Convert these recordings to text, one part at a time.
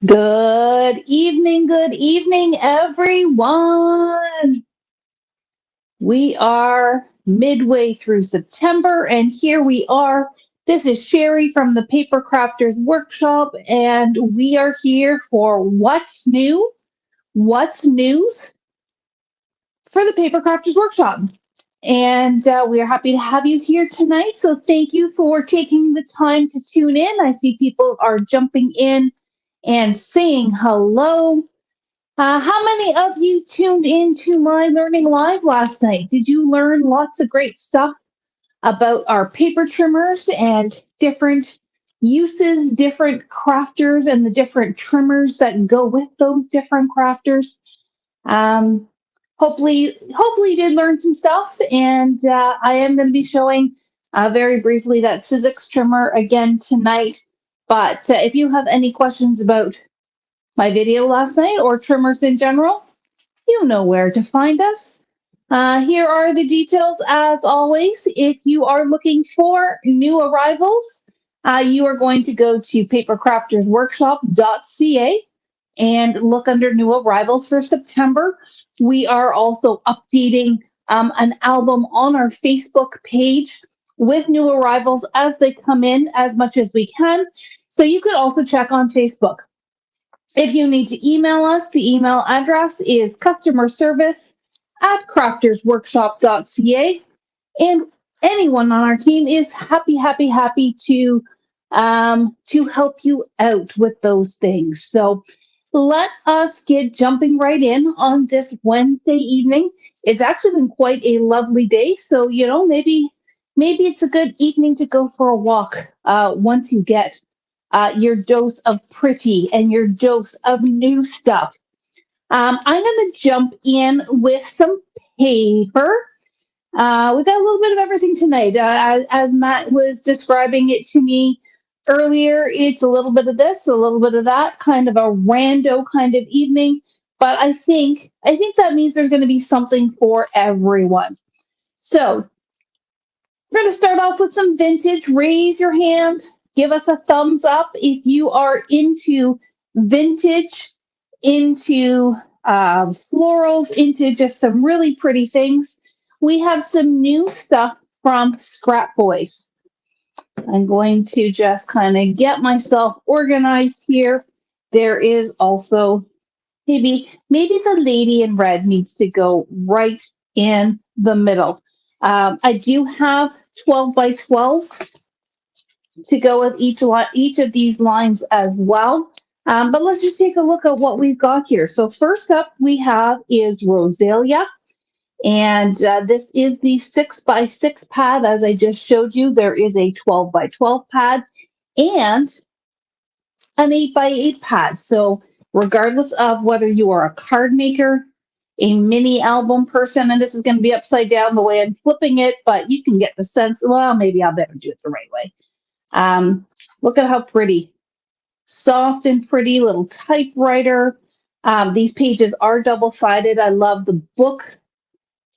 Good evening, everyone. We are midway through September, and here we are. This is Sherry from the Paper Crafters Workshop, and we are here for What's New, What's News for the Paper Crafters Workshop. And we are happy to have you here tonight. So thank you for taking the time to tune in. I see people are jumping in and saying hello. How many of you tuned into my Learning Live last night? Did you learn lots of great stuff about our paper trimmers and different uses, different crafters, and the different trimmers that go with those different crafters? Um, hopefully you did learn some stuff, and I am going to be showing very briefly that Sizzix trimmer again tonight. But if you have any questions about my video last night or trimmers in general, you know where to find us. Here are the details as always. If you are looking for new arrivals, you are going to go to papercraftersworkshop.ca and look under new arrivals for September. We are also updating an album on our Facebook page with new arrivals as they come in as much as we can. So you could also check on Facebook. If you need to email us, the email address is customerservice@craftersworkshop.ca. And anyone on our team is happy to help you out with those things. So let us get jumping right in on this Wednesday evening. It's actually been quite a lovely day. So, maybe it's a good evening to go for a walk once you get your dose of pretty and your dose of new stuff. I'm going to jump in with some paper. We got a little bit of everything tonight. As Matt was describing it to me earlier, it's a little bit of this, a little bit of that, kind of a rando kind of evening. But I think that means there's going to be something for everyone. So we're going to start off with some vintage. Raise your hand. Give us a thumbs up if you are into vintage, into florals, into just some really pretty things. We have some new stuff from Scrap Boys. I'm going to just kind of get myself organized here. There is also maybe the lady in red needs to go right in the middle. I do have 12 by 12s to go with each of these lines as well. But let's just take a look at what we've got here. So first up we have is Rosalia. And this is the 6 by 6 pad. As I just showed you, there is a 12 by 12 pad and an 8 by 8 pad. So regardless of whether you are a card maker, a mini album person, and this is going to be upside down the way I'm flipping it, but you can get the sense. Well, maybe I'll better do it the right way. Look at how pretty. Soft and pretty little typewriter. These pages are double-sided. I love the book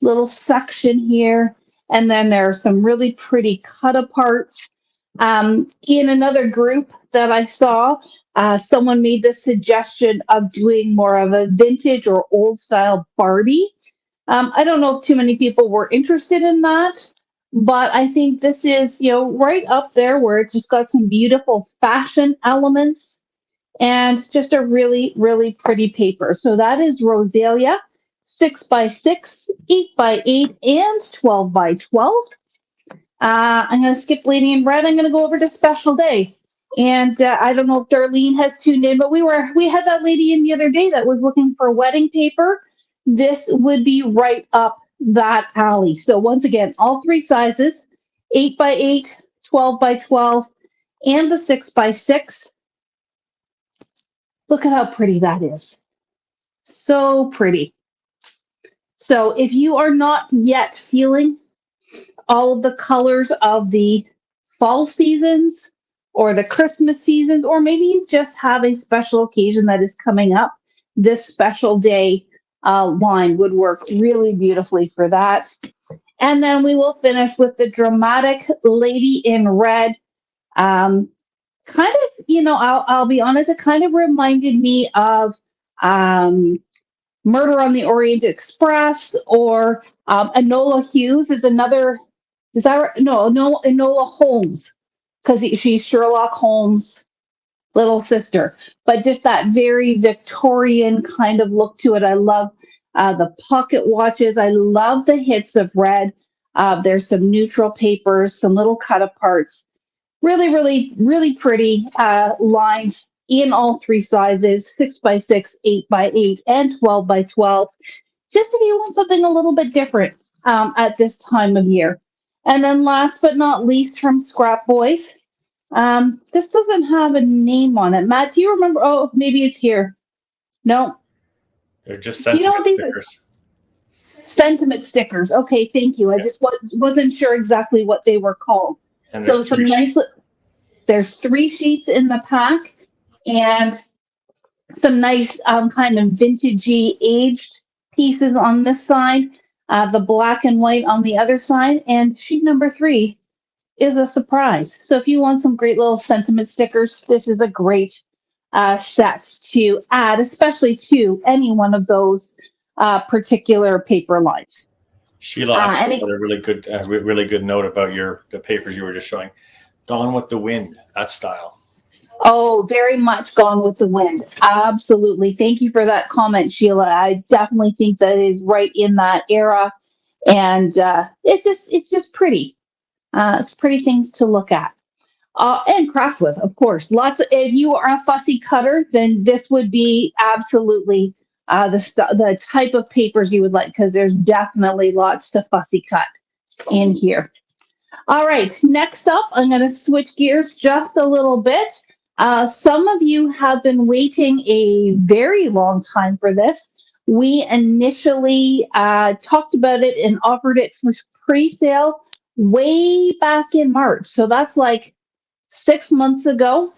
little section here. And then there are some really pretty cut aparts. In another group that I saw, someone made the suggestion of doing more of a vintage or old style Barbie. I don't know if too many people were interested in that, but I think this is, right up there where it's just got some beautiful fashion elements and just a really, really pretty paper. So that is Rosalia, 6 by 6, 8 by 8, and 12 by 12. I'm going to skip Lady in Red. I'm going to go over to Special Day. And I don't know if Darlene has tuned in, but we had that lady in the other day that was looking for wedding paper. This would be right up that alley. So once again, all three sizes, 8 by 8, 12 by 12, and the 6 by 6. Look at how pretty that is. So pretty. So if you are not yet feeling all of the colors of the fall seasons or the Christmas seasons, or maybe you just have a special occasion that is coming up, this Special Day line would work really beautifully for that. And then we will finish with the dramatic Lady in Red. Kind of I'll be honest, it kind of reminded me of um, Murder on the Orient Express, or Enola Hughes is another. Is that right? No, Enola Holmes, because she's Sherlock Holmes' little sister. But just that very Victorian kind of look to it. I love the pocket watches. I love the hits of red. There's some neutral papers, some little cut aparts. Really, really, really pretty lines in all three sizes: 6 by 6, 8 by 8, and 12 by 12. Just if you want something a little bit different at this time of year. And then last but not least, from Scrap Boys, this doesn't have a name on it. Matt, do you remember? Oh, maybe it's here. No. They're just Do you know sentiment what these are? stickers. Sentiment stickers. Okay, thank you. I Yeah. just wasn't sure exactly what they were called. And So there's some three nice. There's 3 sheets in the pack, and some nice kind of vintagey aged pieces on this side. The black and white on the other side, and sheet number 3 is a surprise. So if you want some great little sentiment stickers, this is a great set to add, especially to any one of those particular paper lines. Sheila actually And had a really good note about the papers you were just showing. Gone with the Wind, that style. Oh, very much Gone with the Wind. Absolutely. Thank you for that comment, Sheila. I definitely think that is right in that era, and it's just pretty. It's pretty things to look at. And craft with, of course. Lots of. If you are a fussy cutter, then this would be absolutely the type of papers you would like, because there's definitely lots to fussy cut in here. All right, next up, I'm going to switch gears just a little bit. Some of you have been waiting a very long time for this. We initially talked about it and offered it for pre-sale way back in March. So that's like 6 months ago,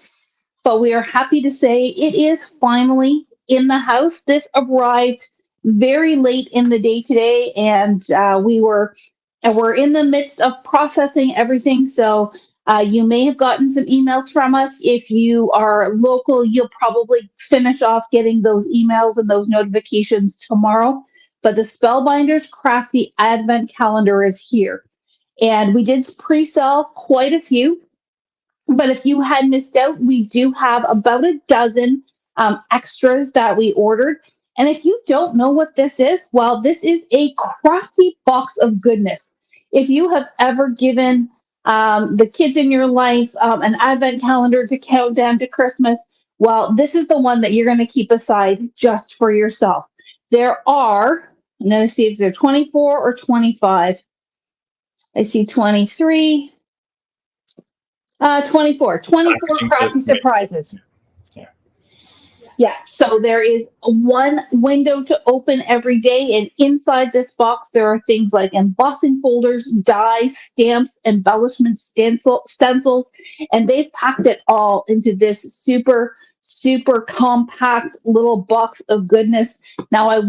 but we are happy to say it is finally in the house. This arrived very late in the day today, and we're in the midst of processing everything. So you may have gotten some emails from us. If you are local, you'll probably finish off getting those emails and those notifications tomorrow. But the Spellbinders Crafty Advent Calendar is here. And we did pre-sell quite a few. But if you had missed out, we do have about a dozen extras that we ordered. And if you don't know what this is, well, this is a crafty box of goodness. If you have ever given the kids in your life an advent calendar to count down to Christmas, well, this is the one that you're going to keep aside just for yourself. There are, I'm going to see if they're 24 or 25. I see 23. 24 crafty surprises. Yeah. Yeah, so there is one window to open every day, and inside this box there are things like embossing folders, dies, stamps, embellishments, stencils, and they've packed it all into this super compact little box of goodness. Now I'm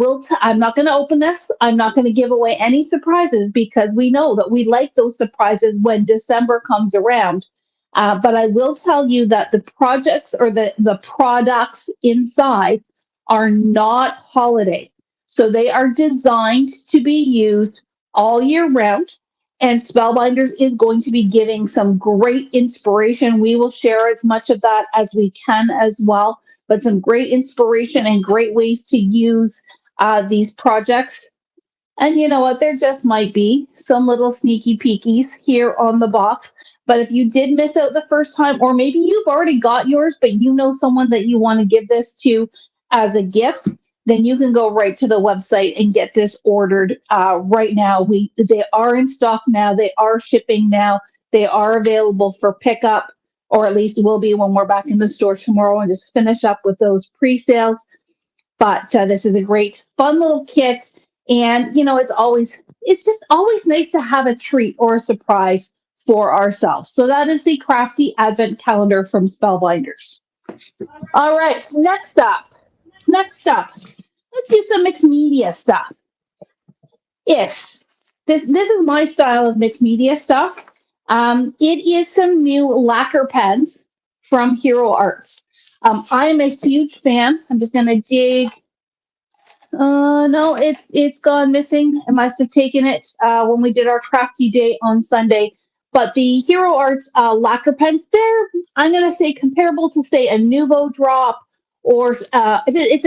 not going to open this. I'm not going to give away any surprises, because we know that we like those surprises when December comes around. But I will tell you that the projects, or the products inside, are not holiday. So they are designed to be used all year round. And Spellbinders is going to be giving some great inspiration. We will share as much of that as we can as well, but some great inspiration and great ways to use these projects. And you know what? There just might be some little sneaky peekies here on the box. But if you did miss out the first time, or maybe you've already got yours, but you know someone that you want to give this to as a gift, then you can go right to the website and get this ordered right now. They are in stock now. They are shipping now. They are available for pickup, or at least will be when we're back in the store tomorrow and just finish up with those pre-sales. But this is a great, fun little kit. And, it's just always nice to have a treat or a surprise for ourselves. So that is the Crafty Advent Calendar from Spellbinders. All right, next up, let's do some mixed media stuff. Ish. This is my style of mixed media stuff. It is some new lacquer pens from Hero Arts. I'm a huge fan. I'm just gonna dig. No, it's gone missing. I must have taken it when we did our crafty day on Sunday. But the Hero Arts lacquer pens, they're, I'm gonna say, comparable to say a Nuvo drop, or it's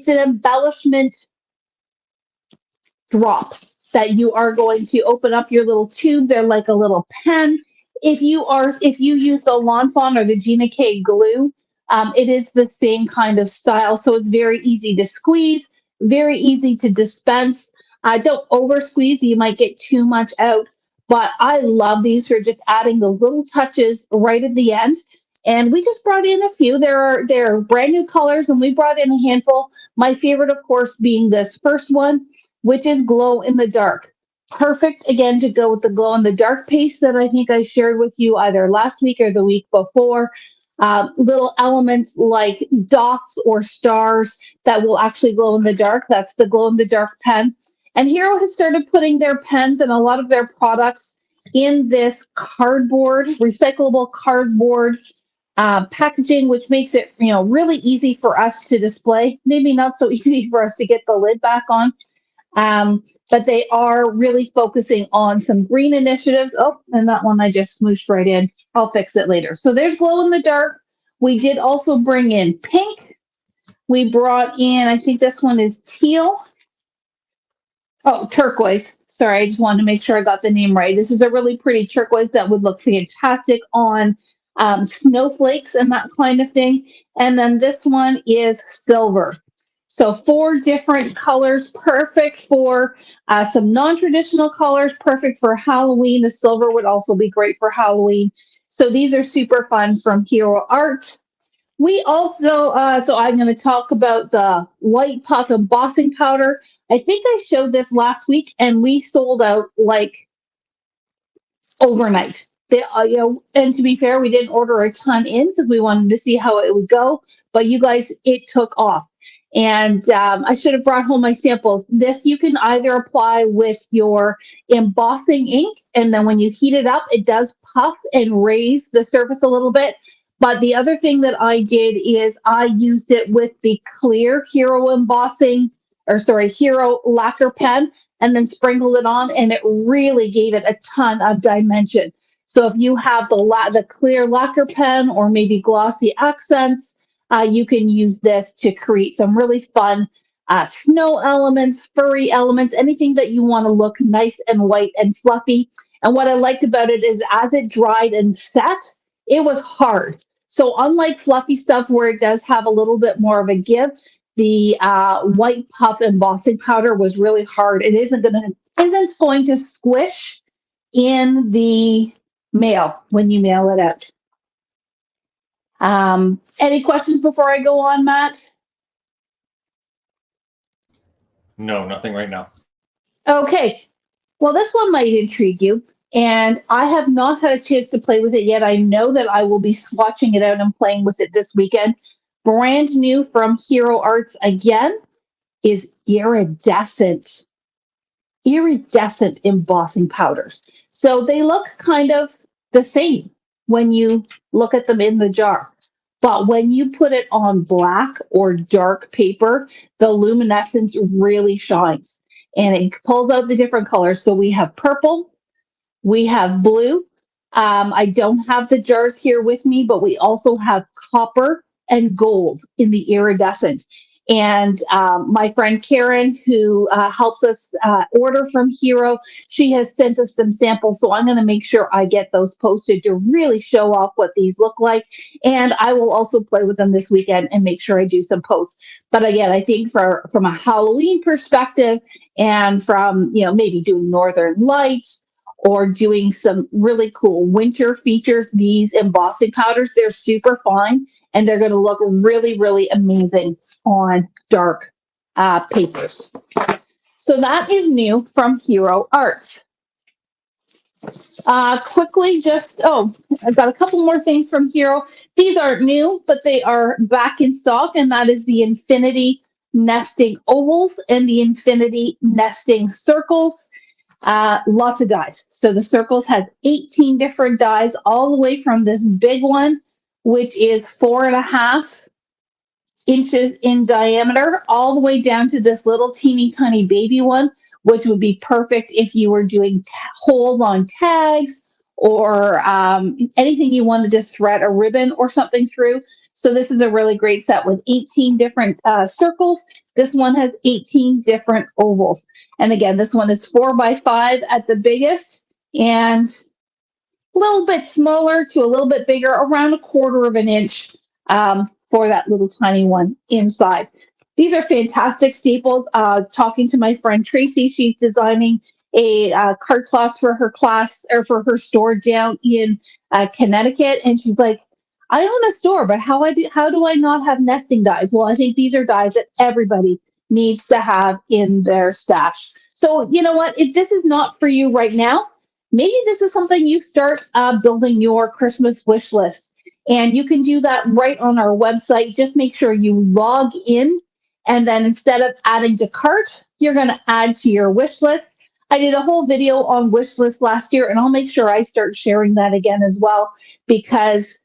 an embellishment drop that you are going to open up your little tube. They're like a little pen. If you use the Lawn Fawn or the Gina K glue, it is the same kind of style. So it's very easy to squeeze, very easy to dispense. Don't over squeeze; you might get too much out. But I love these for just adding those little touches right at the end. And we just brought in a few. There are brand new colors, and we brought in a handful. My favorite, of course, being this first one, which is glow in the dark. Perfect again to go with the glow in the dark paste that I think I shared with you either last week or the week before. Little elements like dots or stars that will actually glow in the dark. That's the glow in the dark pen. And Hero has started putting their pens and a lot of their products in this cardboard, recyclable cardboard packaging, which makes it, really easy for us to display. Maybe not so easy for us to get the lid back on. But they are really focusing on some green initiatives. Oh, and that one I just smooshed right in. I'll fix it later. So there's glow in the dark. We did also bring in pink. We brought in, I think this one is teal. Oh, turquoise. Sorry, I just wanted to make sure I got the name right. This is a really pretty turquoise that would look fantastic on snowflakes and that kind of thing. And then this one is silver. So 4 different colors, perfect for some non-traditional colors, perfect for Halloween. The silver would also be great for Halloween. So these are super fun from Hero Arts. We also, so I'm going to talk about the white puff embossing powder. I think I showed this last week, and we sold out like overnight. And to be fair, we didn't order a ton in because we wanted to see how it would go. But you guys, it took off. And I should have brought home my samples. This you can either apply with your embossing ink, and then when you heat it up, it does puff and raise the surface a little bit. But the other thing that I did is I used it with the clear Hero Hero lacquer pen, and then sprinkled it on, and it really gave it a ton of dimension. So if you have the clear lacquer pen or maybe glossy accents, you can use this to create some really fun snow elements, furry elements, anything that you want to look nice and white and fluffy. And what I liked about it is as it dried and set, it was hard. So unlike fluffy stuff where it does have a little bit more of a give, the white puff embossing powder was really hard. It isn't going to squish in the mail when you mail it out. Any questions before I go on, Matt? No, nothing right now. Okay. Well, this one might intrigue you, and I have not had a chance to play with it yet. I know that I will be swatching it out and playing with it this weekend. Brand new from Hero Arts again is iridescent embossing powders. So they look kind of the same when you look at them in the jar. But when you put it on black or dark paper, the luminescence really shines and it pulls out the different colors. So we have purple, we have blue. I don't have the jars here with me, but we also have copper and gold in the iridescent. And my friend Karen, who helps us order from Hero, she has sent us some samples. So I'm going to make sure I get those posted to really show off what these look like. And I will also play with them this weekend and make sure I do some posts. But again, I think from a Halloween perspective and from, maybe doing Northern Lights or doing some really cool winter features, these embossing powders, they're super fine and they're going to look really, really amazing on dark papers. So that is new from Hero Arts. Quickly, I've got a couple more things from Hero. These aren't new, but they are back in stock, and that is the Infinity Nesting Ovals and the Infinity Nesting Circles. Lots of dies. So the circles has 18 different dies, all the way from this big one which is 4.5 inches in diameter, all the way down to this little teeny tiny baby one, which would be perfect if you were doing holes on tags or anything you wanted to thread a ribbon or something through. So this is a really great set with 18 different circles. This one has 18 different ovals. And again, this one is 4x5 at the biggest and a little bit smaller to a little bit bigger, around 1/4 of an inch for that little tiny one inside. These are fantastic staples. Talking to my friend Tracy, she's designing a card cloth for her class or for her store down in Connecticut, and she's like, "I own a store, but how do I not have nesting dies?" Well, I think these are dies that everybody needs to have in their stash. So you know what? If this is not for you right now, maybe this is something you start building your Christmas wish list. And you can do that right on our website. Just make sure you log in. And then instead of adding to cart, you're going to add to your wish list. I did a whole video on wish list last year, and I'll make sure I start sharing that again as well, because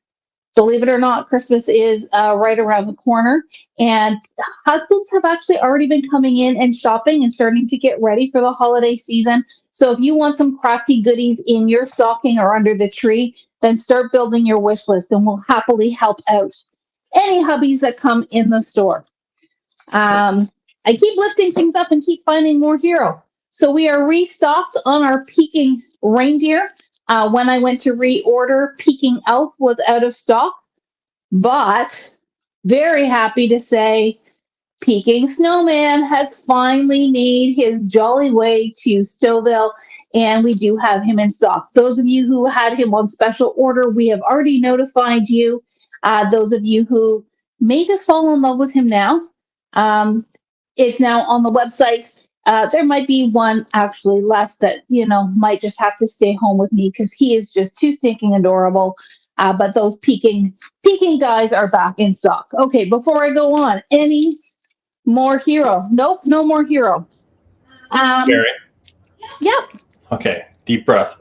believe it or not, Christmas is right around the corner. And husbands have actually already been coming in and shopping and starting to get ready for the holiday season. So if you want some crafty goodies in your stocking or under the tree, then start building your wish list and we'll happily help out any hubbies that come in the store. I keep lifting things up and keep finding more hero. So we are restocked on our Peking reindeer. When I went to reorder, Peking Elf was out of stock, but very happy to say Peking Snowman has finally made his jolly way to Stouffville, and we do have him in stock. Those of you who had him on special order, we have already notified you. Those of you who may just fall in love with him now, it's now on the website. There might be one actually less that, might just have to stay home with me because he is just too stinking adorable. But those Peking guys are back in stock. Okay, before I go on, any more hero? Nope, no more hero. Gary? Yep. Okay, deep breath.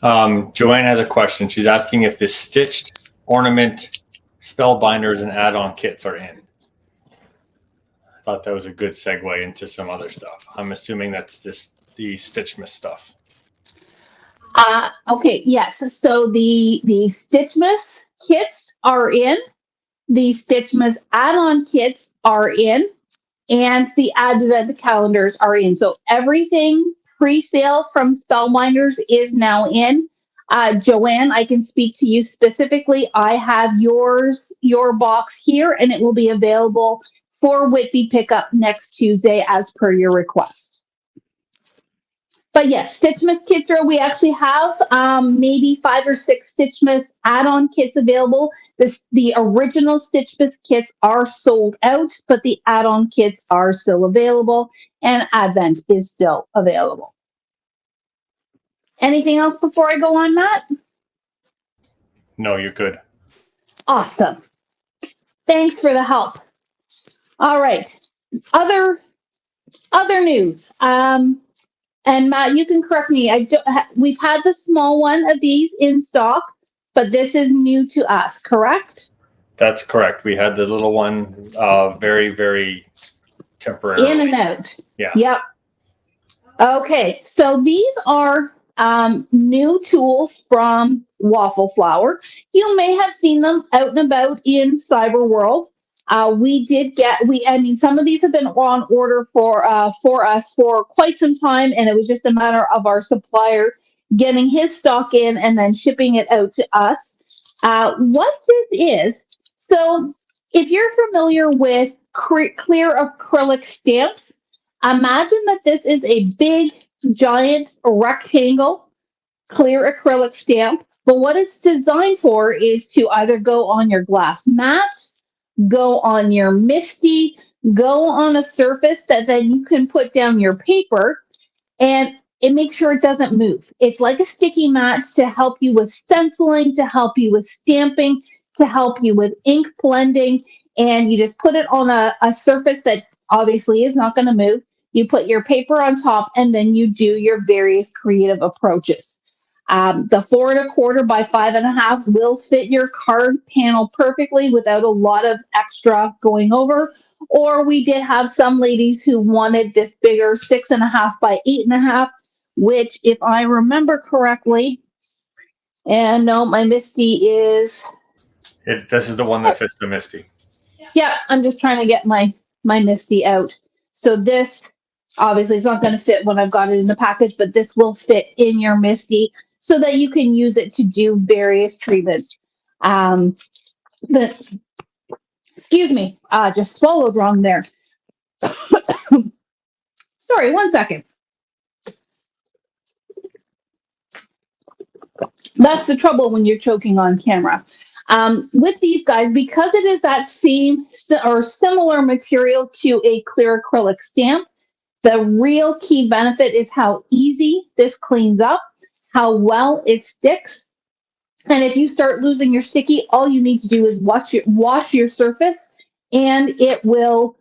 Joanne has a question. She's asking if the stitched ornament spellbinders and add-on kits are in. I thought that was a good segue into some other stuff. I'm assuming that's the Stitchmas stuff. Okay, yes. So the Stitchmas kits are in. The Stitchmas add-on kits are in. And the advent calendars are in. So everything pre-sale from Spellbinders is now in. Joanne, I can speak to you specifically. I have your box here, and it will be available for Whitby pickup next Tuesday as per your request. But yes, Stitchmas kits we actually have maybe 5 or 6 Stitchmas add-on kits available. The original Stitchmas kits are sold out, but the add-on kits are still available, and Advent is still available. Anything else before I go on, Matt? No, you're good. Awesome. Thanks for the help. All right. Other news. And Matt, you can correct me. We've had the small one of these in stock, but this is new to us, correct? That's correct. We had the little one, very, very temporary. In and out. Yeah. Yep. Okay, so these are new tools from Waffle Flower. You may have seen them out and about in Cyber World. Some of these have been on order for us for quite some time, and it was just a matter of our supplier getting his stock in and then shipping it out to us. What this is, so if you're familiar with clear acrylic stamps, imagine that this is a big, giant rectangle clear acrylic stamp, but what it's designed for is to either go on your glass mat, go on your Misty, go on a surface that then you can put down your paper, and it makes sure it doesn't move. It's like a sticky mat to help you with stenciling, to help you with stamping, to help you with ink blending, and you just put it on a surface that obviously is not going to move. You put your paper on top, and then you do your various creative approaches. The 4 1/4 by 5 1/2 will fit your card panel perfectly without a lot of extra going over. Or we did have some ladies who wanted this bigger 6 1/2 by 8 1/2, which, if I remember correctly, and no, my Misty is. This is the one that fits the Misty. Yeah, I'm just trying to get my Misty out. So this obviously is not going to fit when I've got it in the package, but this will fit in your Misty so that you can use it to do various treatments. The Excuse me, just swallowed wrong there. Sorry, 1 second. That's the trouble when you're choking on camera. With these guys, because it is that same or similar material to a clear acrylic stamp, the real key benefit is how easy this cleans up, how well it sticks. And if you start losing your sticky, all you need to do is wash your surface and it will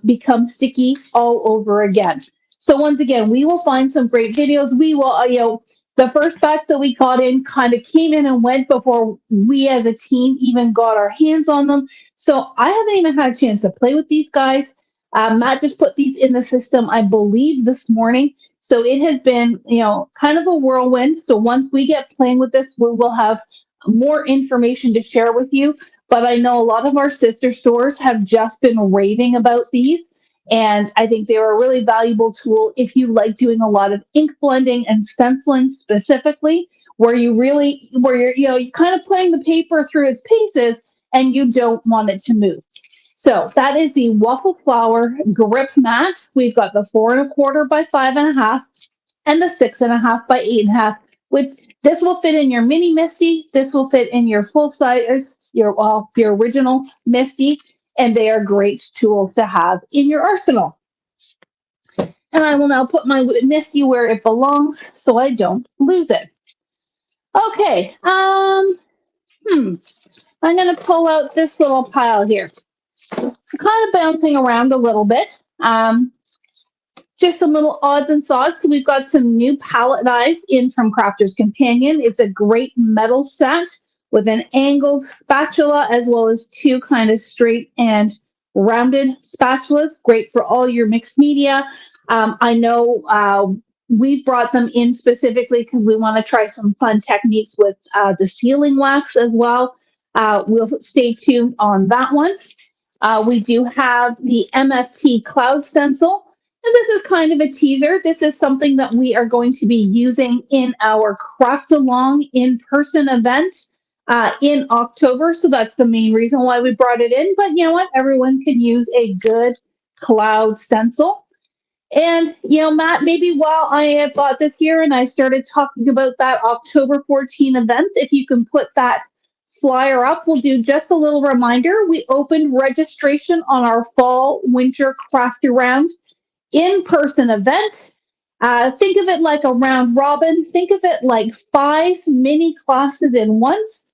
become sticky all over again. So once again, we will find some great videos. We will, the first batch that we got in kind of came in and went before we as a team even got our hands on them. So I haven't even had a chance to play with these guys. Matt just put these in the system, I believe, this morning. So it has been, kind of a whirlwind. So once we get playing with this, we will have more information to share with you. But I know a lot of our sister stores have just been raving about these. And I think they're a really valuable tool if you like doing a lot of ink blending and stenciling specifically, where you're kind of putting the paper through its paces and you don't want it to move. So that is the Waffle Flower Grip Mat. We've got the 4 1/4 by 5 1/2 and the 6 1/2 by 8 1/2. This will fit in your mini Misty. This will fit in your full size, your original Misty, and they are great tools to have in your arsenal. And I will now put my Misty where it belongs so I don't lose it. Okay. I'm going to pull out this little pile here. I'm kind of bouncing around a little bit. Just some little odds and sods. So we've got some new palette knives in from Crafter's Companion. It's a great metal set with an angled spatula as well as two kind of straight and rounded spatulas. Great for all your mixed media. I know we brought them in specifically because we want to try some fun techniques with the sealing wax as well. We'll stay tuned on that one. We do have the MFT Cloud Stencil. And this is kind of a teaser. This is something that we are going to be using in our Craft Along in-person event in October. So that's the main reason why we brought it in. But you know what? Everyone can use a good cloud stencil. And, Matt, maybe while I have got this here and I started talking about that October 14 event, if you can put that flyer up, we'll do just a little reminder. We opened registration on our fall winter craft around in-person event. Think of it like a round robin. Think of it like 5 mini classes in once.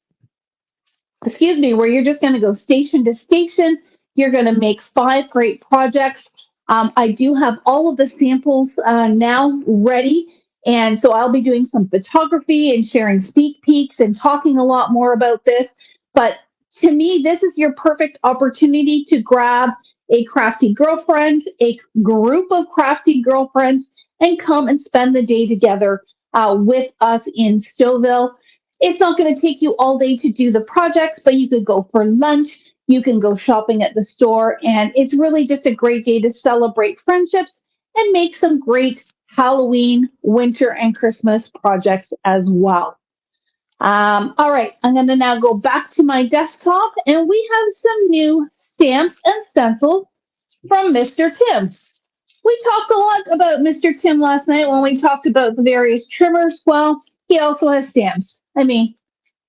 Where you're just going to go station to station. You're going to make 5 great projects. I do have all of the samples now ready. And so I'll be doing some photography and sharing sneak peeks and talking a lot more about this. But to me, this is your perfect opportunity to grab a crafty girlfriend, a group of crafty girlfriends, and come and spend the day together with us in Stouffville. It's not going to take you all day to do the projects, but you could go for lunch, you can go shopping at the store, and it's really just a great day to celebrate friendships and make some great Halloween, winter, and Christmas projects as well. All right, I'm going to now go back to my desktop, and we have some new stamps and stencils from Mr. Tim. We talked a lot about Mr. Tim last night when we talked about the various trimmers. Well, he also has stamps. I mean,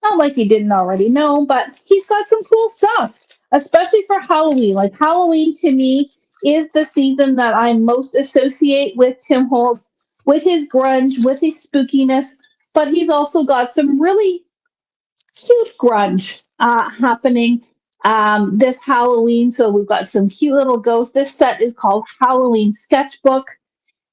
not like you didn't already know, but he's got some cool stuff, especially for Halloween. Like, Halloween to me is the season that I most associate with Tim Holtz, with his grunge, with his spookiness, but he's also got some really cute grunge happening this Halloween. So we've got some cute little ghosts. This set is called Halloween Sketchbook.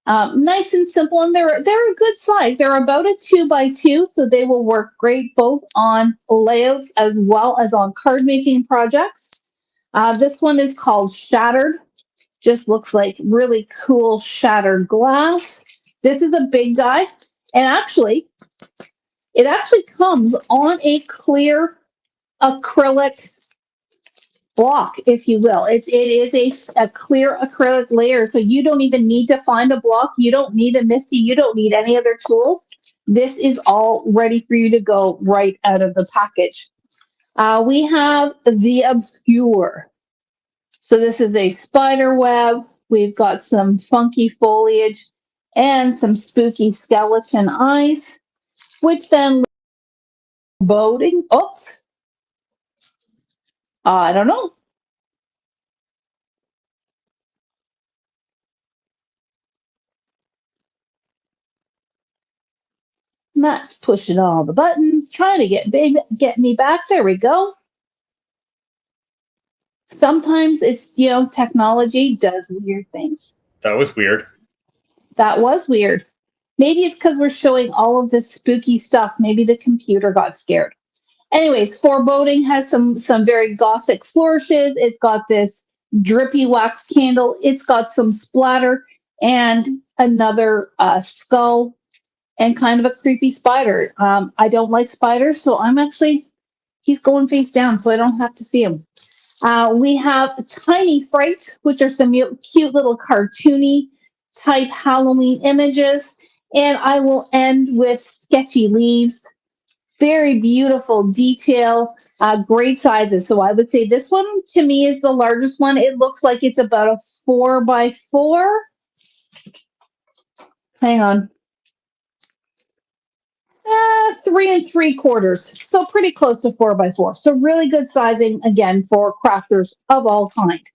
Nice and simple, and they're a good size. They're about a 2x2, so they will work great both on layouts as well as on card making projects. This one is called Shattered. Just looks like really cool shattered glass. This is a big guy, and it actually comes on a clear acrylic block, if you will. It is a clear acrylic layer, so you don't even need to find a block. You don't need a MISTI. You don't need any other tools. This is all ready for you to go right out of the package. We have the Obscure. So this is a spider web. We've got some funky foliage and some spooky skeleton eyes, which then boding. Oops. I don't know. Matt's pushing all the buttons, trying to get me back. There we go. Sometimes it's, technology does weird things. That was weird. That was weird. Maybe it's because we're showing all of this spooky stuff. Maybe the computer got scared. Anyways, Foreboding has some very gothic flourishes. It's got this drippy wax candle. It's got some splatter and another skull and kind of a creepy spider. I don't like spiders, so he's going face down, so I don't have to see him. We have Tiny Frights, which are some cute little cartoony type Halloween images. And I will end with Sketchy Leaves. Very beautiful detail, great sizes. So I would say this one to me is the largest one. It looks like it's about a 4x4. Hang on. 3 3/4. So pretty close to 4x4. So really good sizing, again, for crafters of all kind.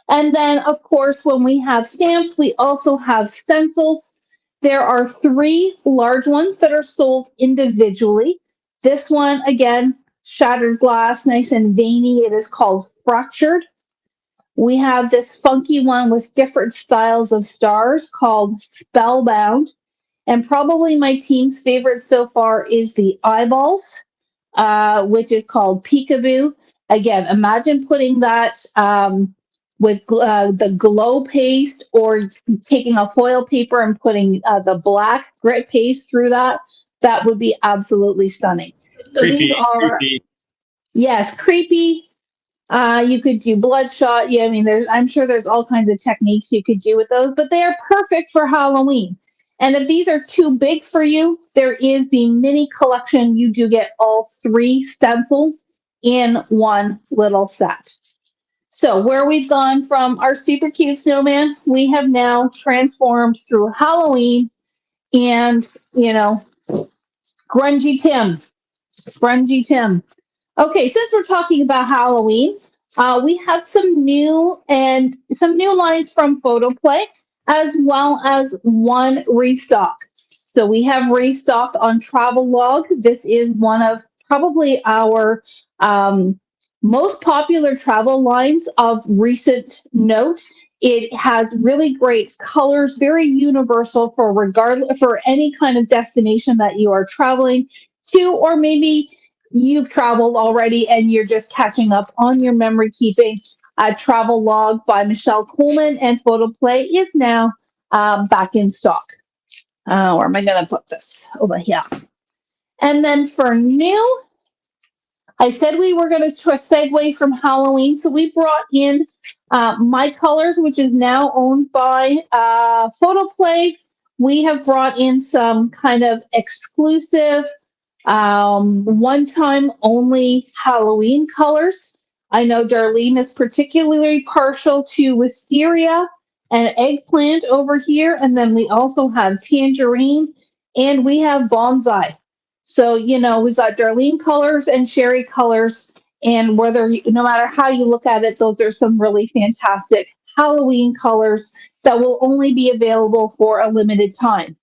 And then, of course, when we have stamps, we also have stencils. There are 3 large ones that are sold individually. This one, again, shattered glass, nice and veiny. It is called Fractured. We have this funky one with different styles of stars called Spellbound. And probably my team's favorite so far is the Eyeballs, which is called Peekaboo. Again, imagine putting that with the glow paste or taking a foil paper and putting the black grit paste through that. That would be absolutely stunning. So Creepy, these are, creepy. yes, creepy. You could do bloodshot. Yeah, I mean, I'm sure there's all kinds of techniques you could do with those, but they are perfect for Halloween. And if these are too big for you, there is the mini collection. You do get all 3 stencils in one little set. So where we've gone from our super cute snowman, we have now transformed through Halloween and, Grungy Tim. Grungy Tim. Okay, since we're talking about Halloween, we have some new lines from Photoplay, as well as one restock. So we have restock on Travelog. This is one of probably our most popular travel lines of recent note. It has really great colors, very universal for any kind of destination that you are traveling to, or maybe you've traveled already and you're just catching up on your memory keeping. Travelog by Michelle Coleman and Photoplay is now back in stock. Where am I going to put this? Over here. And then for new, I said we were going to segue from Halloween, so we brought in My Colors, which is now owned by Photoplay. We have brought in some kind of exclusive, one-time only Halloween colors. I know Darlene is particularly partial to Wisteria and Eggplant over here, and then we also have Tangerine, and we have Bonsai. So, we've got Darlene colors and Sherry colors, and no matter how you look at it, those are some really fantastic Halloween colors that will only be available for a limited time.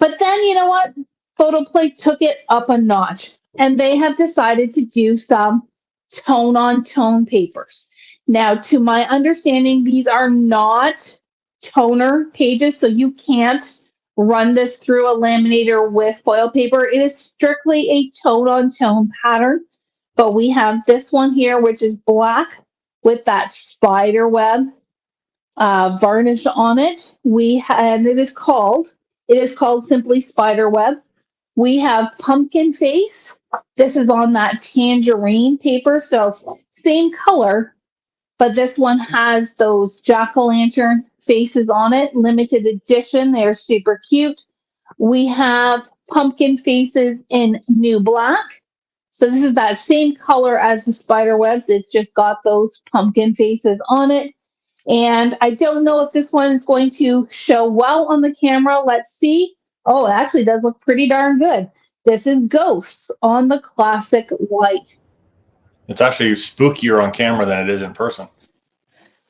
But then, you know what? Photoplay took it up a notch, and they have decided to do some tone-on-tone papers. Now, to my understanding, these are not toner pages, so you can't run this through a laminator with foil paper. It is strictly a tone-on-tone pattern, but we have this one here, which is black with that spider web varnish on it. And it is called simply spider web. We have pumpkin face. This is on that tangerine paper, so same color, but this one has those jack-o'-lantern faces on it, limited edition. They're super cute. We have pumpkin faces in new black. So this is that same color as the spider webs. It's just got those pumpkin faces on it. And I don't know if this one is going to show well on the camera. Let's see. Oh, it actually does look pretty darn good. This is Ghosts on the classic white. It's actually spookier on camera than it is in person.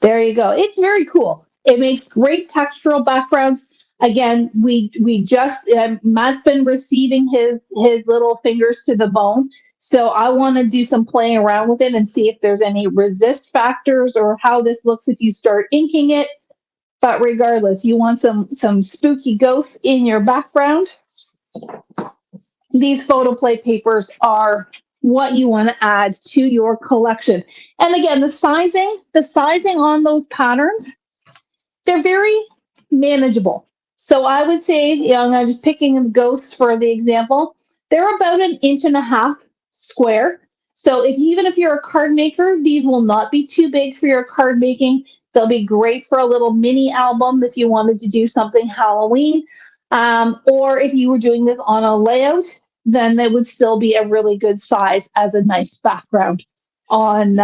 There you go. It's very cool. It makes great textural backgrounds. Again, we just Matt's been receiving his little fingers to the bone. So I want to do some playing around with it and see if there's any resist factors or how this looks if you start inking it. But regardless, you want some spooky ghosts in your background. These photoplay papers are what you want to add to your collection. And again, the sizing on those patterns, they're very manageable. So I would say, I'm just picking ghosts for the example, they're about 1.5 inches square. So even if you're a card maker, these will not be too big for your card making. They'll be great for a little mini album if you wanted to do something Halloween. Or if you were doing this on a layout, then they would still be a really good size as a nice background on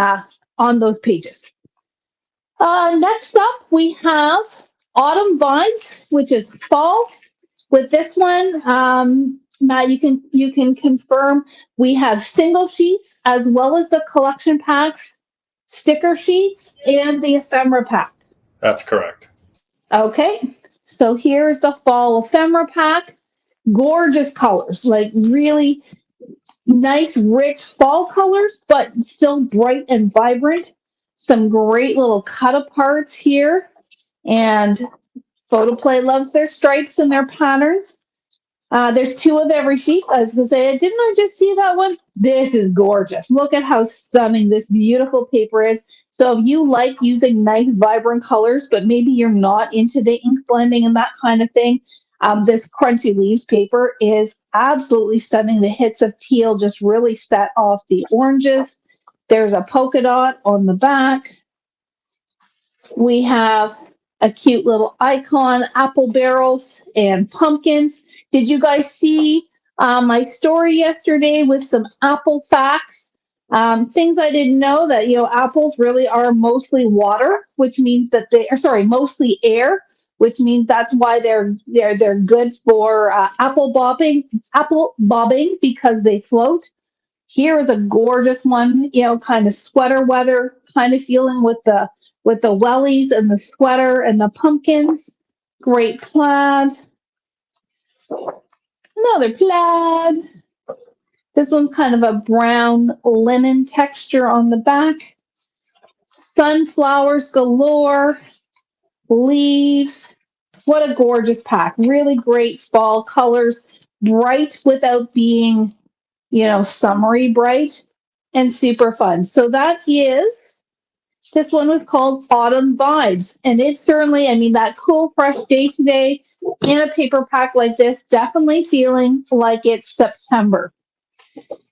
those pages. Next up, we have Autumn Vibes, which is fall. With this one, Matt, you can confirm we have single sheets as well as the collection packs, sticker sheets, and the ephemera pack. That's correct. Okay, so here's the fall ephemera pack. Gorgeous colors, like really nice, rich fall colors, but still bright and vibrant. Some great little cut aparts here. And Photoplay loves their stripes and their patterns. There's 2 of every sheet. I was going to say, didn't I just see that one? This is gorgeous. Look at how stunning this beautiful paper is. So if you like using nice, vibrant colors, but maybe you're not into the ink blending and that kind of thing, this Crunchy Leaves paper is absolutely stunning. The hits of teal just really set off the oranges. There's a polka dot on the back. We have a cute little icon, apple barrels and pumpkins. Did you guys see my story yesterday with some apple facts? Things I didn't know, that apples really are mostly water, which means that mostly air, which means that's why they're good for apple bobbing because they float. Here is a gorgeous one, kind of sweater weather kind of feeling with the wellies and the sweater and the pumpkins. Great plaid. Another plaid. This one's kind of a brown linen texture on the back. Sunflowers galore. Leaves. What a gorgeous pack. Really great fall colors. Bright without being, summery bright, and super fun. So this one was called Autumn Vibes. And it's certainly, that cool, fresh day today in a paper pack like this, definitely feeling like it's September.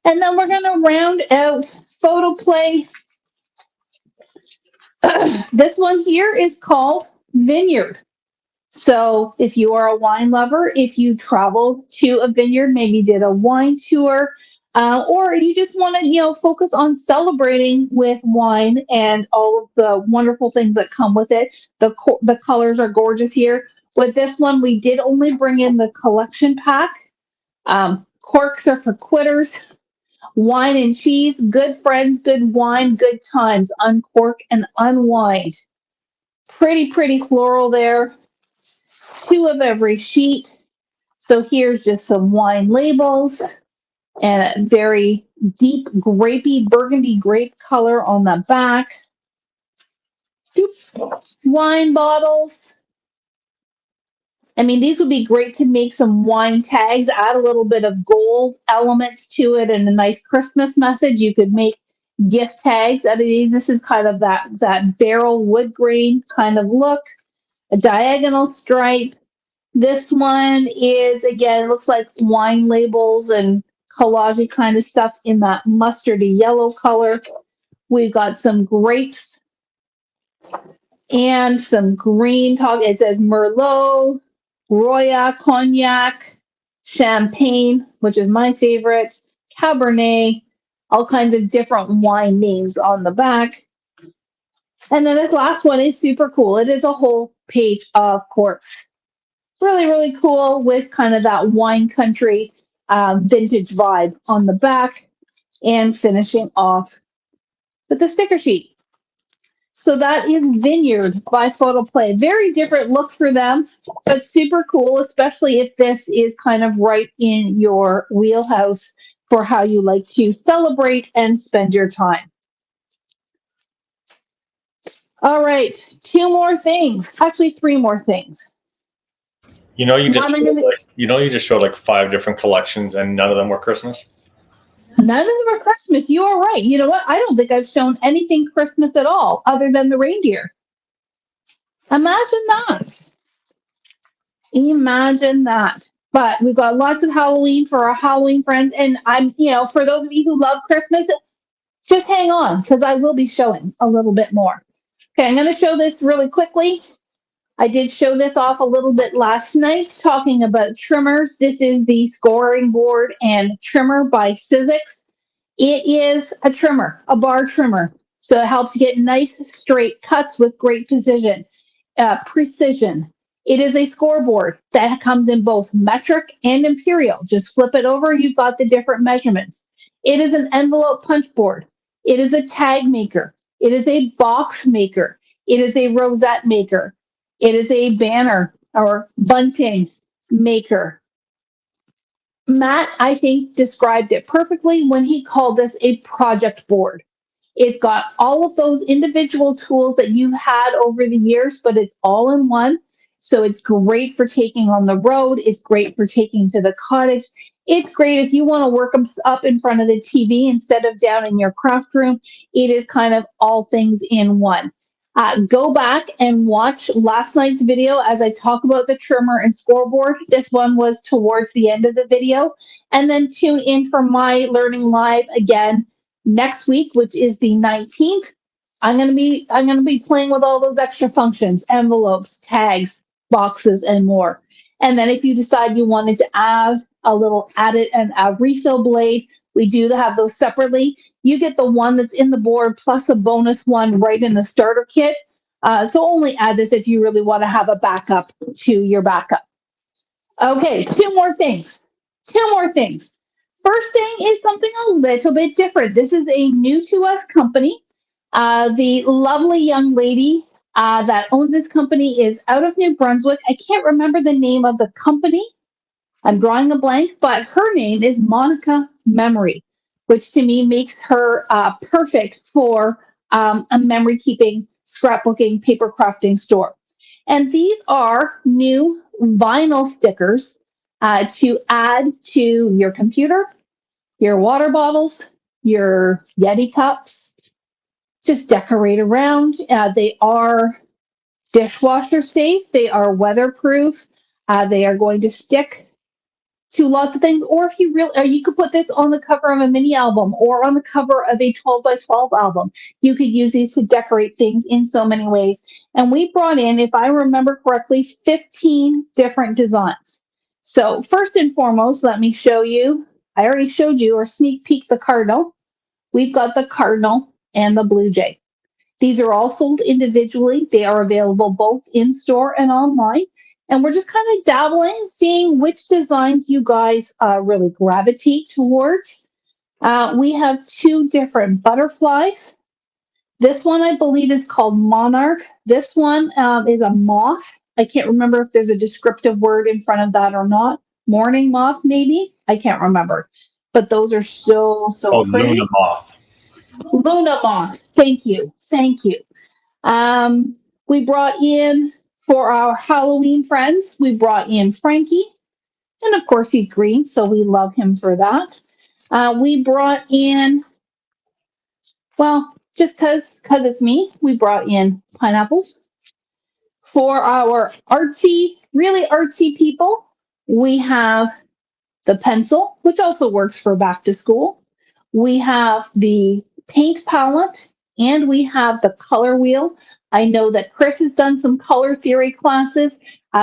And then we're going to round out Photoplay. This one here is called Vineyard. So if you are a wine lover, if you travel to a vineyard, maybe did a wine tour, or you just want to, focus on celebrating with wine and all of the wonderful things that come with it. The colors are gorgeous here. With this one, we did only bring in the collection pack. Corks are for quitters. Wine and cheese, good friends, good wine, good times. Uncork and unwind. Pretty floral there. 2 of every sheet. So here's just some wine labels and a very deep grapey burgundy grape color on the back. Wine bottles, I mean, these would be great to make some wine tags, add a little bit of gold elements to it and a nice Christmas message. You could make gift tags out of these. This is kind of that barrel wood grain kind of look, a diagonal stripe. This one is, again, it looks like wine labels and collage kind of stuff in that mustardy yellow color. We've got some grapes and some green talk. It says Merlot, Roya, Cognac, Champagne, which is my favorite, Cabernet, all kinds of different wine names on the back. And then this last one is super cool. It is a whole page of corks. Really, really cool with kind of that wine country vintage vibe on the back, and finishing off with the sticker sheet. So that is Vineyard by Photoplay. Very different look for them, but super cool, especially if this is kind of right in your wheelhouse for how you like to celebrate and spend your time. All right, 2 more things. Actually, 3 more things. You just showed like 5 different collections, and none of them were Christmas. None of them are Christmas. You are right. You know what? I don't think I've shown anything Christmas at all other than the reindeer. Imagine that. Imagine that. But we've got lots of Halloween for our Halloween friends. And for those of you who love Christmas, just hang on because I will be showing a little bit more. Okay, I'm going to show this really quickly. I did show this off a little bit last night talking about trimmers. This is the scoring board and trimmer by Sizzix. It is a trimmer, a bar trimmer. So it helps you get nice straight cuts with great precision. It is a scoreboard that comes in both metric and imperial. Just flip it over, you've got the different measurements. It is an envelope punch board. It is a tag maker. It is a box maker. It is a rosette maker. It is a banner or bunting maker. Matt, I think, described it perfectly when he called this a project board. It's got all of those individual tools that you've had over the years, but it's all in one. So it's great for taking on the road. It's great for taking to the cottage. It's great if you want to work them up in front of the TV instead of down in your craft room. It is kind of all things in one. Go back and watch last night's video as I talk about the trimmer and scoreboard. This one was towards the end of the video. And then tune in for my Learning Live again next week, which is the 19th. I'm going to be playing with all those extra functions, envelopes, tags, boxes, and more. And then if you decide you wanted to add a refill blade, we do have those separately. You get the one that's in the board plus a bonus one right in the starter kit. So only add this if you really want to have a backup to your backup. Okay, 2 more things. First thing is something a little bit different. This is a new to us company. The lovely young lady that owns this company is out of New Brunswick. I can't remember the name of the company. I'm drawing a blank, but her name is Monica Memory, which to me makes her perfect for a memory keeping, scrapbooking, paper crafting store. And these are new vinyl stickers to add to your computer, your water bottles, your Yeti cups, just decorate around. They are dishwasher safe. They are weatherproof. They are going to stick to lots of things. Or if you could put this on the cover of a mini album or on the cover of a 12 by 12 album. You could use these to decorate things in so many ways. And we brought in, if I remember correctly, 15 different designs. So first and foremost, let me show you. I already showed you or sneak peek the cardinal. We've got the cardinal and the blue jay. These are all sold individually. They are available both in store and online. And we're just kind of dabbling, seeing which designs you guys really gravitate towards. We have 2 different butterflies. This one, I believe, is called Monarch. This one is a moth. I can't remember if there's a descriptive word in front of that or not. Morning moth, maybe? I can't remember. But those are so pretty. Luna moth. Luna moth. Thank you. We brought in For our Halloween friends, we brought in Frankie. And of course, he's green, so we love him for that. We brought in, well, just because it's me, we brought in pineapples. For our artsy, really artsy people, we have the pencil, which also works for back to school. We have the paint palette, and we have the color wheel. I know that Chris has done some color theory classes.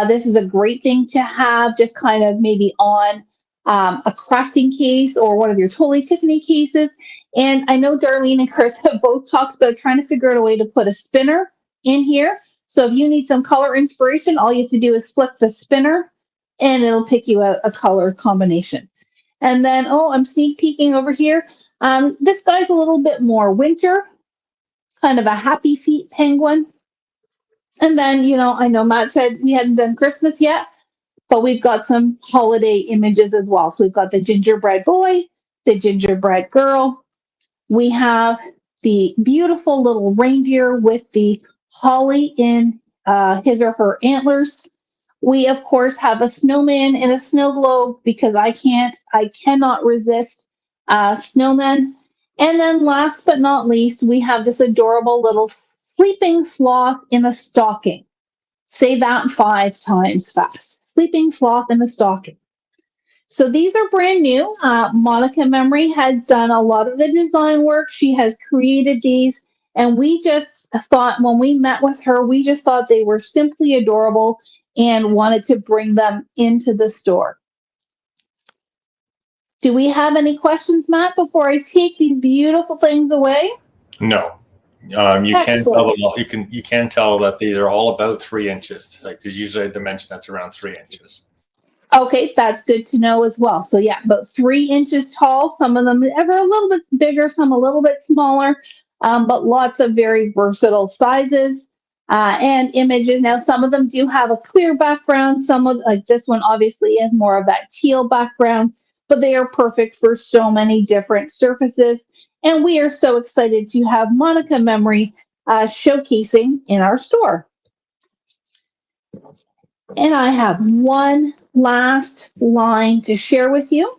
This is a great thing to have just kind of maybe on a crafting case or one of your Totally Tiffany cases. And I know Darlene and Chris have both talked about trying to figure out a way to put a spinner in here. So if you need some color inspiration, all you have to do is flip the spinner and it'll pick you out a color combination. And then, oh, I'm sneak peeking over here. This guy's a little bit more winter, kind of a happy feet penguin. And then, I know Matt said we hadn't done Christmas yet, but we've got some holiday images as well. So we've got the gingerbread boy, the gingerbread girl. We have the beautiful little reindeer with the holly in his or her antlers. We, of course, have a snowman and a snow globe because I cannot resist snowmen. And then last but not least, we have this adorable little sleeping sloth in a stocking. Say that 5 times fast. Sleeping sloth in a stocking. So these are brand new. Monica Memory has done a lot of the design work. She has created these. And we just thought when we met with her, we just thought they were simply adorable and wanted to bring them into the store. Do we have any questions, Matt, before I take these beautiful things away? No. You can tell them. You can tell that these are all about 3 inches. Like there's usually a dimension that's around 3 inches. Okay, that's good to know as well. So yeah, about 3 inches tall. Some of them ever a little bit bigger, some a little bit smaller, but lots of very versatile sizes and images. Now, some of them do have a clear background. Some of like this one obviously is more of that teal background, but they are perfect for so many different surfaces. And we are so excited to have Monica Memory showcasing in our store. And I have one last line to share with you.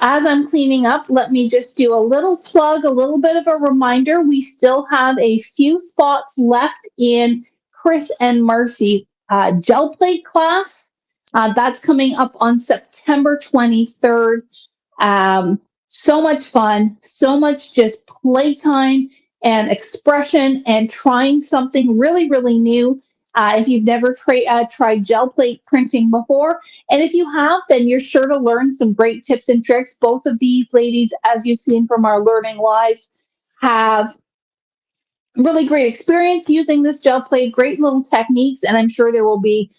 As I'm cleaning up, let me just do a little plug, a little bit of a reminder. We still have a few spots left in Chris and Marcy's gel plate class. That's coming up on September 23rd. So much fun, so much just playtime and expression and trying something really, really new. If you've never tried gel plate printing before, and if you have, then you're sure to learn some great tips and tricks. Both of these ladies, as you've seen from our Learning Lives, have really great experience using this gel plate, great little techniques, and I'm sure there will be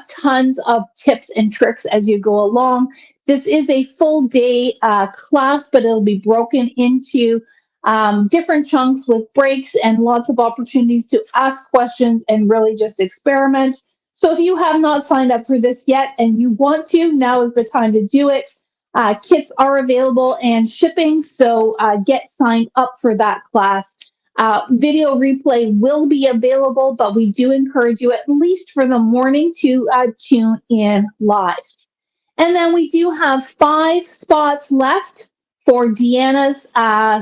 tons of tips and tricks as you go along. This is a full day class, but it'll be broken into different chunks with breaks and lots of opportunities to ask questions and really just experiment. So if you have not signed up for this yet and you want to, now is the time to do it. Kits are available and shipping, so get signed up for that class. Video replay will be available, but we do encourage you at least for the morning to tune in live. And then we do have 5 spots left for Deanna's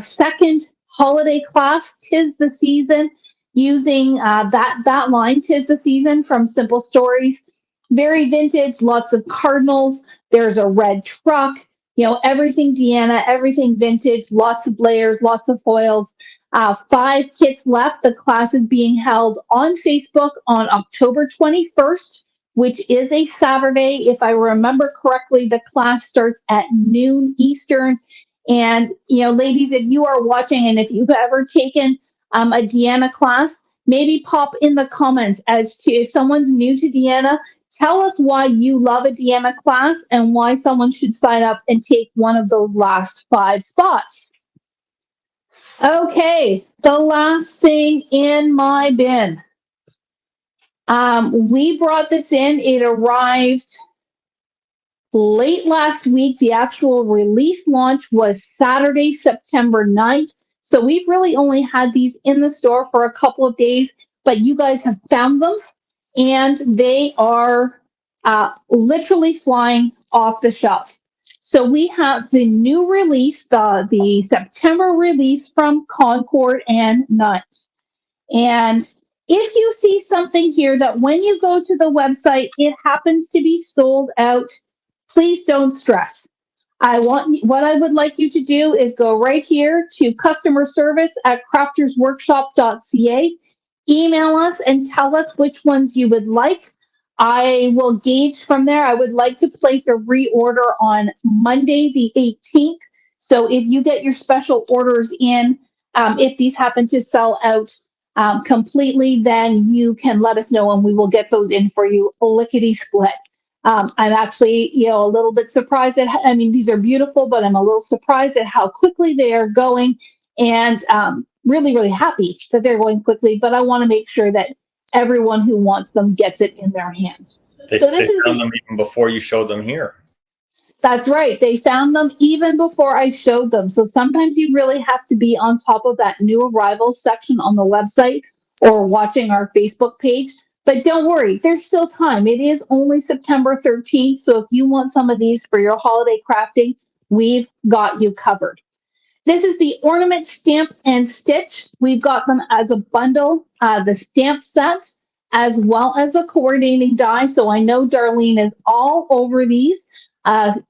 second holiday class, 'Tis the Season, using that line, 'Tis the Season from Simple Stories. Very vintage, lots of cardinals. There's a red truck, everything Deanna, everything vintage, lots of layers, lots of foils. 5 kits left. The class is being held on Facebook on October 21st, which is a Saturday. If I remember correctly, the class starts at noon Eastern. And, ladies, if you are watching and if you've ever taken a Deanna class, maybe pop in the comments as to if someone's new to Deanna, tell us why you love a Deanna class and why someone should sign up and take one of those last 5 spots. Okay, the last thing in my bin. We brought this in. It arrived late last week. The actual release launch was Saturday, September 9th. So we've really only had these in the store for a couple of days, but you guys have found them, and they are literally flying off the shelf. So we have the new release, the September release from Concord and Knight. And if you see something here that when you go to the website, it happens to be sold out, please don't stress. What I would like you to do is go right here to customer service at craftersworkshop.ca. Email us and tell us which ones you would like. I will gauge from there. I would like to place a reorder on Monday, the 18th. So if you get your special orders in, if these happen to sell out completely, then you can let us know and we will get those in for you lickety split. I'm actually, a little bit surprised these are beautiful, but I'm a little surprised at how quickly they are going, and really, really happy that they're going quickly. But I want to make sure that everyone who wants them gets it in their hands. They found them even before you showed them here. That's right. They found them even before I showed them. So sometimes you really have to be on top of that new arrivals section on the website or watching our Facebook page. But don't worry, there's still time. It is only September 13th. So if you want some of these for your holiday crafting, we've got you covered. This is the ornament stamp and stitch. We've got them as a bundle, the stamp set, as well as a coordinating die. So I know Darlene is all over these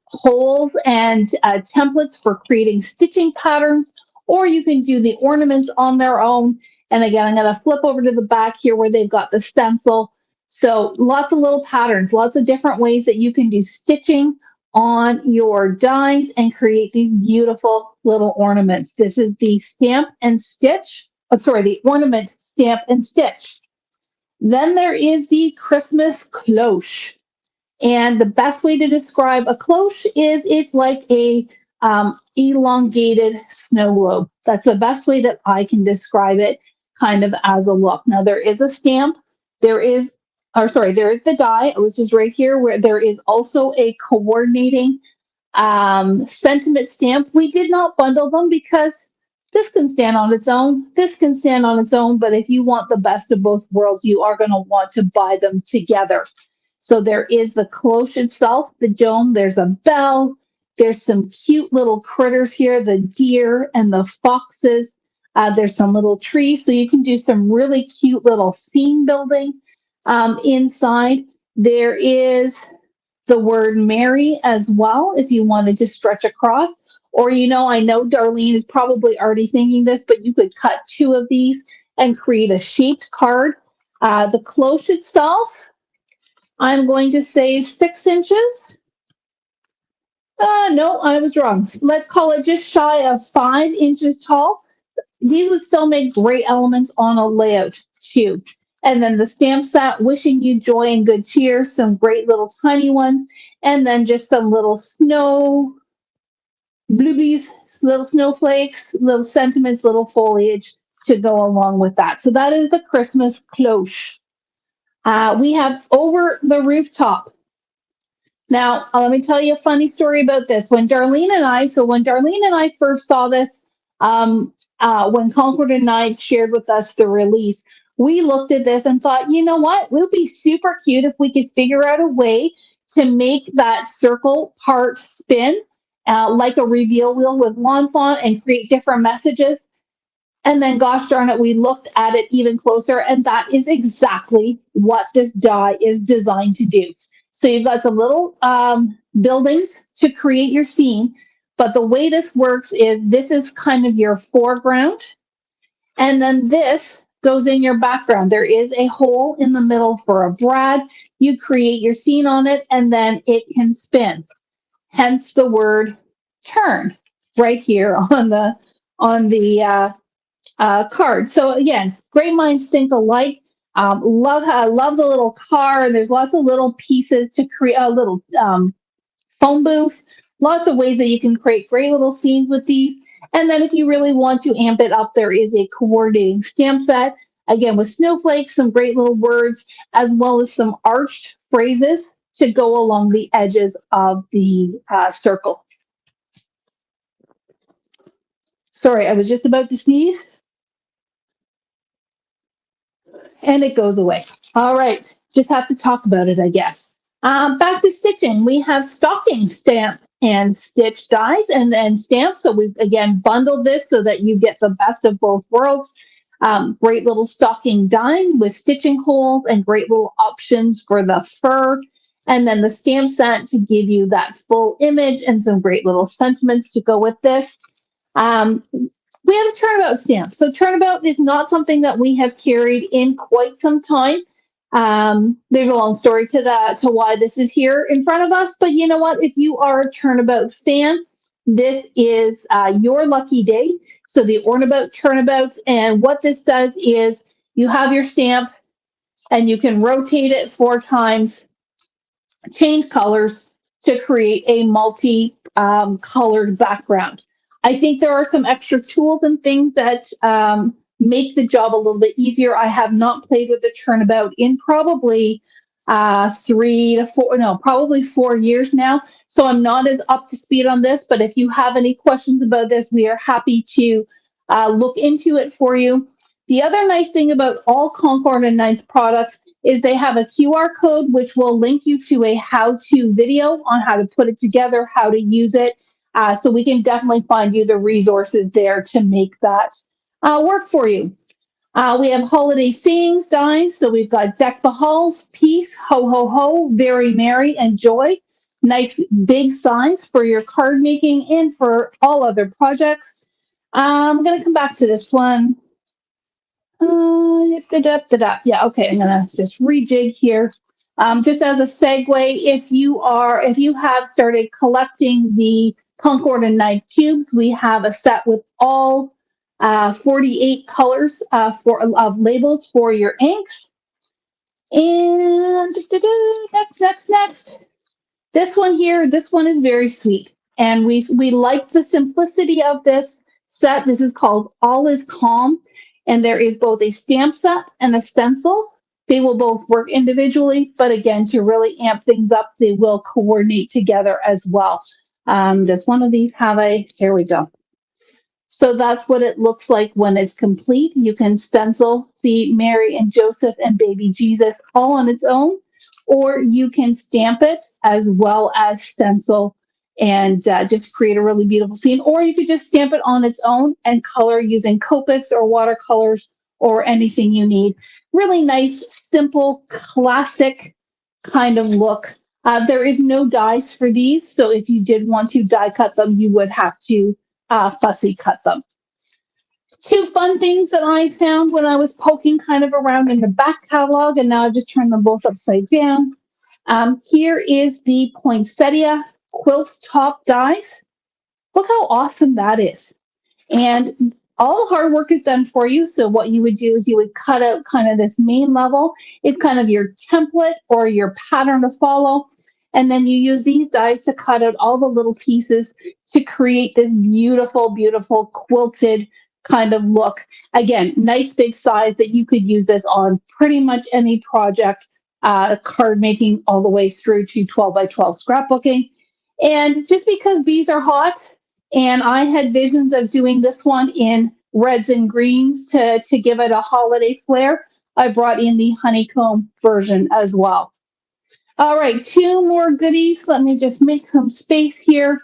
holes and templates for creating stitching patterns, or you can do the ornaments on their own. And again, I'm going to flip over to the back here where they've got the stencil. So lots of little patterns, lots of different ways that you can do stitching on your dies and create these beautiful little ornaments. This is the stamp and stitch. The ornament stamp and stitch. Then there is the Christmas cloche. And the best way to describe a cloche is it's like a elongated snow globe. That's the best way that I can describe it, kind of as a look. Now there is a stamp. There is the die, which is right here, where there is also a coordinating sentiment stamp. We did not bundle them because this can stand on its own. This can stand on its own, but if you want the best of both worlds, you are going to want to buy them together. So there is the cloche itself, the dome, there's a bell, there's some cute little critters here, the deer and the foxes. There's some little trees, so you can do some really cute little scene building inside. There is the word Merry as well, if you wanted to stretch across. Or, I know Darlene is probably already thinking this, but you could cut two of these and create a shaped card. The cloche itself, I'm going to say 6 inches. No, I was wrong. Let's call it just shy of 5 inches tall. These would still make great elements on a layout too. And then the stamp set, wishing you joy and good cheer, some great little tiny ones. And then just some little snow bluebies, little snowflakes, little sentiments, little foliage to go along with that. So that is the Christmas cloche. We have over the rooftop. Now, let me tell you a funny story about this. When Darlene and I first saw this, when Concord and Knight shared with us the release, we looked at this and thought, you know what? It would be super cute if we could figure out a way to make that circle part spin like a reveal wheel with lawn fawn and create different messages. And then, gosh darn it, we looked at it even closer, and that is exactly what this die is designed to do. So you've got some little buildings to create your scene, but the way this works is this is kind of your foreground, and then this goes in your background. There is a hole in the middle for a brad. You create your scene on it, and then it can spin. Hence the word turn right here on the card. So again, great minds think alike. Love the little car, and there's lots of little pieces to create a little phone booth. Lots of ways that you can create great little scenes with these. And then if you really want to amp it up, there is a coordinating stamp set, again with snowflakes, some great little words, as well as some arched phrases to go along the edges of the circle. Sorry, I was just about to sneeze. and it goes away. All right, just have to talk about it, I guess. Back to stitching. We have stocking stamp and stitch dies and then stamps. So we've again bundled this so that you get the best of both worlds. Great little stocking die with stitching holes and great little options for the fur. And then the stamp set to give you that full image and some great little sentiments to go with this. We have a turnabout stamp. So turnabout is not something that we have carried in quite some time. There's a long story to that, to why this is here in front of us. But you know what? If you are a turnabout fan, this is your lucky day. So the Ornabout turnabouts, and what this does is you have your stamp and you can rotate it 4 times, change colors to create a multi-colored background. I think there are some extra tools and things that make the job a little bit easier. I have not played with the turnabout in probably 4 years now. So I'm not as up to speed on this, but if you have any questions about this, we are happy to look into it for you. The other nice thing about all Concord and Ninth products is they have a QR code, which will link you to a how-to video on how to put it together, how to use it. So we can definitely find you the resources there to make that work for you. We have holiday sayings dies. So we've got Deck the Halls, Peace, Ho Ho Ho, Very Merry, and Joy. Nice big size for your card making and for all other projects. I'm going to come back to this one. Yeah, okay, I'm going to just rejig here. Just as a segue, if you have started collecting the Concord and Ninth cubes, we have a set with all 48 colors of labels for your inks. And next. This one here, this one is very sweet. And we like the simplicity of this set. This is called All Is Calm. And there is both a stamp set and a stencil. They will both work individually, but again, to really amp things up, they will coordinate together as well. Does one of these have here we go. So that's what it looks like when it's complete. You can stencil the Mary and Joseph and baby Jesus all on its own, or you can stamp it as well as stencil and just create a really beautiful scene. Or you could just stamp it on its own and color using Copics or watercolors or anything you need. Really nice, simple, classic kind of look. There is no dies for these, so if you did want to die cut them, you would have to fussy cut them. 2 fun things that I found when I was poking kind of around in the back catalog, and now I've just turned them both upside down. Here is the poinsettia quilt top dies. Look how awesome that is. And all the hard work is done for you. So what you would do is you would cut out kind of this main level. It's kind of your template or your pattern to follow. And then you use these dies to cut out all the little pieces to create this beautiful, beautiful quilted kind of look. Again, nice big size that you could use this on pretty much any project, card making all the way through to 12 by 12 scrapbooking. And just because these are hot, and I had visions of doing this one in reds and greens to give it a holiday flair, I brought in the honeycomb version as well. All right, 2 more goodies. Let me just make some space here.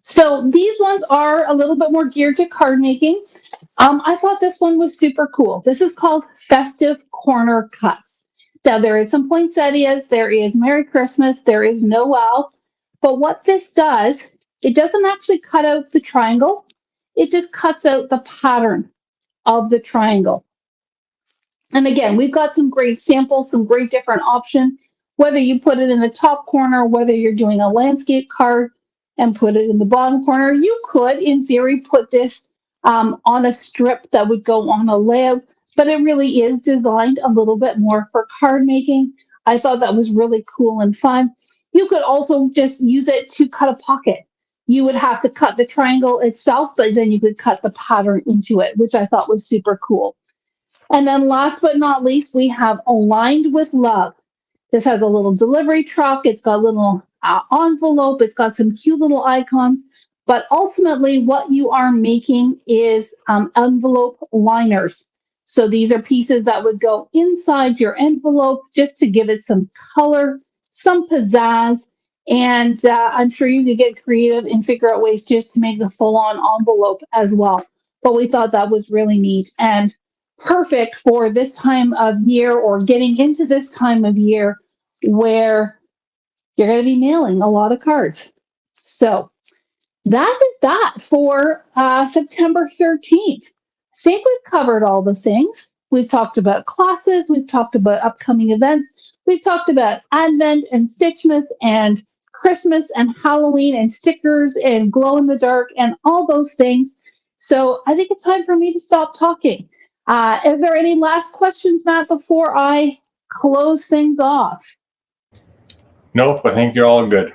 So these ones are a little bit more geared to card making. I thought this one was super cool. This is called Festive Corner Cuts. Now there is some poinsettias, there is Merry Christmas, there is Noel, but what this does, it doesn't actually cut out the triangle. It just cuts out the pattern of the triangle. And again, we've got some great samples, some great different options, whether you put it in the top corner, whether you're doing a landscape card and put it in the bottom corner. You could, in theory, put this on a strip that would go on a layout, but it really is designed a little bit more for card making. I thought that was really cool and fun. You could also just use it to cut a pocket. You would have to cut the triangle itself, but then you could cut the pattern into it, which I thought was super cool. And then last but not least, we have Aligned with Love. This has a little delivery truck. It's got a little envelope. It's got some cute little icons. But ultimately, what you are making is envelope liners. So these are pieces that would go inside your envelope just to give it some color, some pizzazz. And I'm sure you could get creative and figure out ways just to make the full on envelope as well. But we thought that was really neat and perfect for this time of year or getting into this time of year where you're going to be mailing a lot of cards. So that is that for September 13th. I think we've covered all the things. We've talked about classes, we've talked about upcoming events, we've talked about Advent and Stitchmas and Christmas and Halloween and stickers and glow in the dark and all those things. So I think it's time for me to stop talking. Is there any last questions, Matt, before I close things off? Nope, I think you're all good.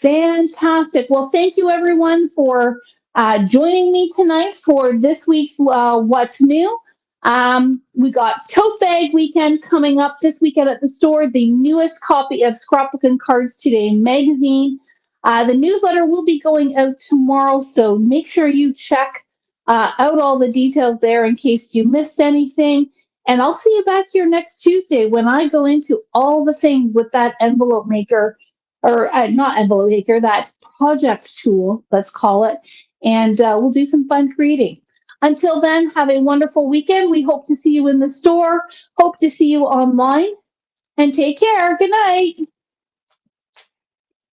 Fantastic. Well, thank you everyone for joining me tonight for this week's What's New. We got Tote Bag Weekend coming up this weekend at the store, the newest copy of Scrapbook and Cards Today magazine. The newsletter will be going out tomorrow, so make sure you check out all the details there in case you missed anything. And I'll see you back here next Tuesday when I go into all the things with that envelope maker, or not envelope maker, that project tool, let's call it. And we'll do some fun creating. Until then, have a wonderful weekend. We hope to see you in the store, hope to see you online, and take care. Good night.